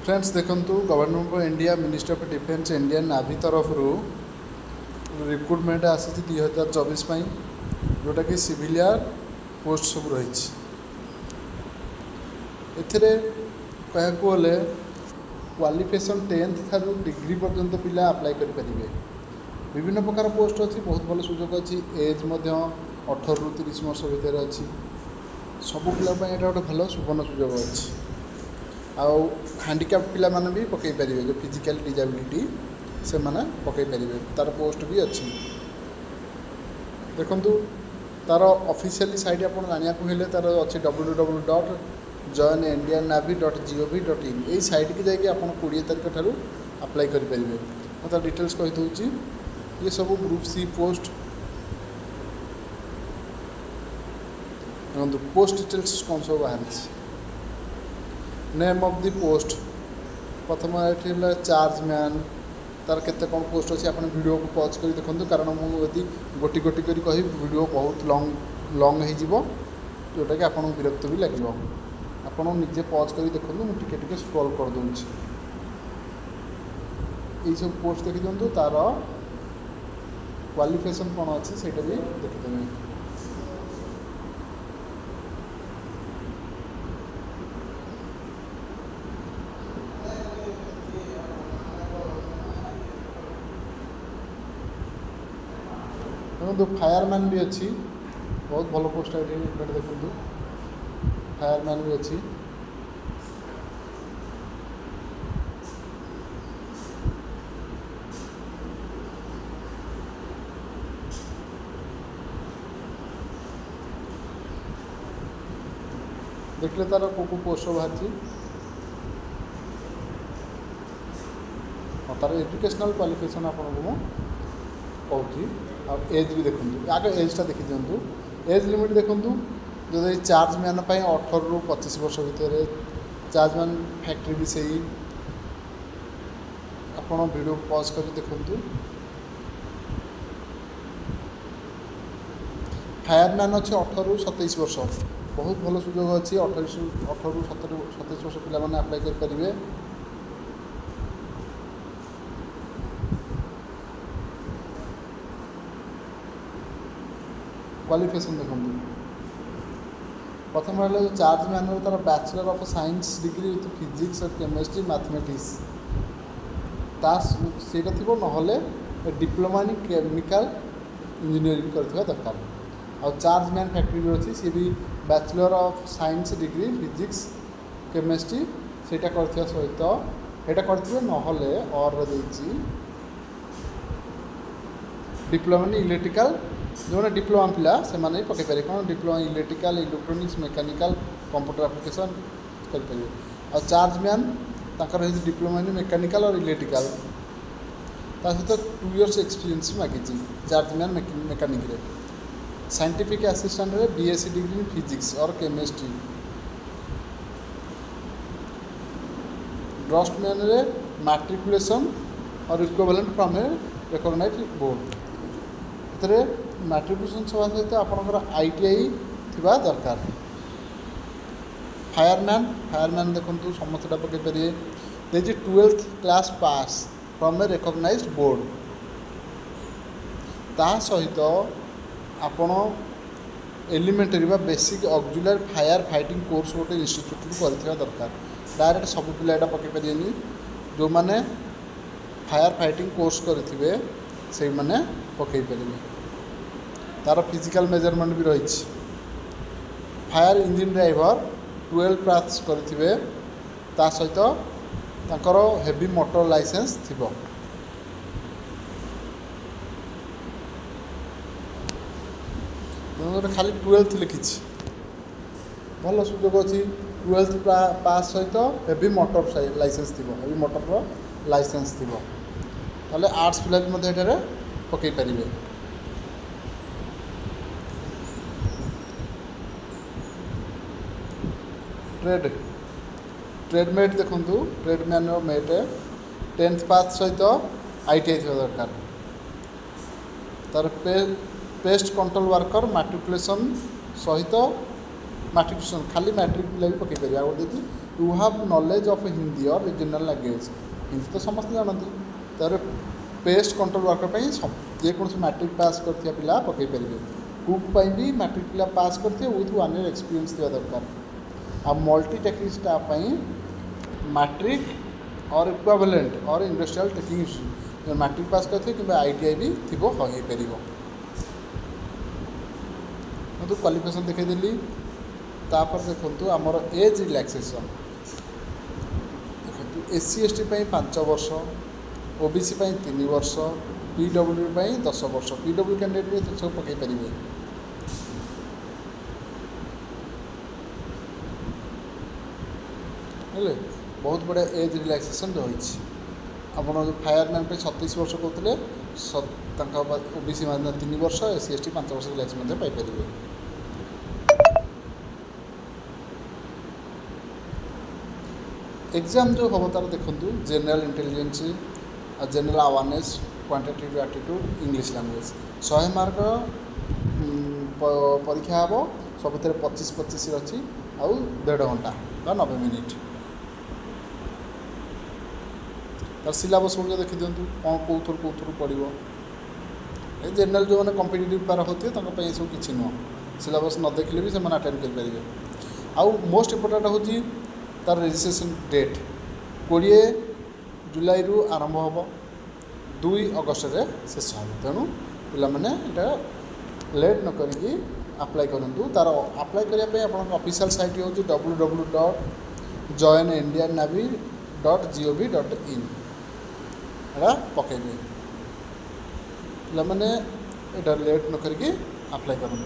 Friends देखंतु government of India ministry of defence Indian navy तरफ recruitment आसी 2024 जोटा कि सिविलियन पोस्ट सब रही कहले क्वालिफिकेशन 10th थारू डिग्री पर्यंत पिला अप्लाई करेंगे। विभिन्न प्रकार पोस्ट अच्छी बहुत भल सुजोग अच्छी एज 18 ରୁ 30 वर्ष भितर अच्छी सबू पिला गोटे भल सुवर्ण सुजोग अच्छी आउ हैंडिकैप पिला माने भी पकई पारे जो फिजिकल डिजेबिलिटी से माने पकई पारे तार पोस्ट भी अच्छी। देखंतु तार ऑफिशियली साइट आप जाना हेल्ले तार अच्छी www.joinindiannavy.gov.in यही साइट की जाकि आप 20 तारीख ठारू अप्लाई करेंगे। मैं तार डिटेल्स कही दूँ ये सब group C post post details कौन सब बाहर नेम ऑफ द पोस्ट प्रथम ये चार्ज मैन तार केते कौन पोस्ट अच्छी आप वीडियो को पॉज कर देखो कारण मुझे गोटी गोटी कर कही वीडियो बहुत लॉन्ग हो जोटा कि आपको विरक्त भी लगे आप निजे पॉज कर देखो मुझे टिके स्क्रॉल कर दूँगी ये सब पोस्ट देखी दिंतु तार क्वालिफिकेशन कौन अच्छी से भी देखीदेवे। देखो फायरमैन भी अच्छी बहुत भल पोस्ट देखो फायरमैन भी अच्छी देखले तार को पोस्ट बाहर तार एजुकेशनल क्वालिफिकेशन आपको कहूँ और एज भी देखूँ आगे एजटा देखी दिंतु एज लिमिट देखूँ जो चार्ज मैन 18 ରୁ 25 वर्ष भितर चार्ज मैन फैक्ट्री भी सही आप वीडियो पॉज कर देखूँ। फायरमैन अच्छे 18 ରୁ 27 वर्ष बहुत भल सुजोग अच्छी 18 ରୁ 27 वर्ष पिला माने अप्लाई करेंगे। क्वालिफिकेशन देखो प्रथम रहा जो चार्ज मैन तार bachelor of science degree with physics और केमिस्ट्री मैथमेटिक्स सेटा थी ना डिप्लोमा इन केमिकल इंजीनियरिंग करथिबा दरकार और चार्ज मैन फैक्ट्री भी अच्छी सी भी bachelor of science degree physics chemistry सेटा करथिबा सहित एटा करथिबे नहले और देछि डिप्लोमा इन इलेक्ट्रिकल जो डिप्लोमा पिला से माने पकई पारे कौन diploma electrical electronics mechanical computer application करेंगे और charge man Takar diploma in mechanical और इलेक्ट्रिकल सहित 2 years एक्सपीरियंस मागी charge man mechanic scientific assistant रे बीएससी डिग्री इन फिजिक्स और केमिस्ट्री ड्राफ्टमैन रे मैट्रिकुलेशन और equivalent from a recognised board matriculation सभा सहित आपंकर ITI थिबा दरकार। फायरमैन देखो समस्तटा पकई पारे 12th class pass from a recognised board ता सहित आपण एलिमेंटरी बा basic auxiliary fire fighting course गोटे इंस्टीट्यूट कर दरकार। डायरेक्ट सब पिला एटा पकई पारे जो माने फायर फाइटिंग कोर्स करेंगे से माने पकई पारे तार फिजिकल मेजरमेंट भी रही फायर इंजिन ड्राइवर 12 पास करेंगे सहित ताकर हेवी मोटर लाइसेंस थिबो। खाली 12th लिखी भल सुजोग अच्छी 12th पास सहित हेवी मोटर लाइसेंस थी हेवी मोटर लाइसेंस थी आर्ट्स पिला भी पकई पारे। ट्रेडमेट देखूँ ट्रेडमैन मेट 10th पास सहित ITI थी दरकार तार पेस्ट कंट्रोल वर्कर मैट्रिकुलेशन सहित मैट्रिकुलेशन खाली मैट्रिक पिला भी पकई पारे। गोटे to have knowledge of Hindi और रीजनल लैंग्वेज हिंदी तो समस्त जानती तार पेस्ट कंट्रोल वर्कर जेकोसी मैट्रिक पास करथिया पिला पकई पारे कुक भी मैट्रिक पिला पास करथिए विथ 1 year एक्सपीरियंस थिया दरकार आ मल्टी टेक्निक स्टाफ मैट्रिक और इक्विवेलेंट और इंडस्ट्रियल टेक्निक मैट्रिक पास करथिए कि ITI भी थी हो पार तो क्वालिफिकेशन देखीदेली तापर देखो आमर एज रिलैक्सेशन देखो SC ST 5 वर्ष OBC 3 वर्ष PW 10 वर्ष PW कैंडिडेट भी सब पकई पारे हेले बहुत बड़ा एज रिलैक्सेशन रही आप फायरमैन 36 वर्ष कहते OBC मान 3 वर्ष SC ST 5 वर्ष रिलैक्स पाइपर एग्जाम जो हम तार देखूँ general intelligence general awareness quantitative aptitude English language 100 mark परीक्षा हे सब 25-25 अच्छी आउ 1.5 घंटा बा 90 मिनिट तार सिलेबस गुड़ देखी दिंतु कौन कौ थ्रू पड़ो जनरल जो मैंने कॉम्पिटिटिव पार होते हैं सब किसी नुह सिलेबस न देखले भी से अटेंड करेंगे आउ मोस्ट इम्पोर्टाट हूँ तार रजिस्ट्रेशन डेट 20 जुलाई रु आरंभ हम 2 अगस्त रे शेष हम तेणु पाने यहाँ लेट न करी अप्लाई करूँ तार अप्लाई करने आप ऑफिशियल साइट हूँ www.joinindiannavy.gov.in पकड़े पाने यहाँ लेट न करी अप्लाई करूँ।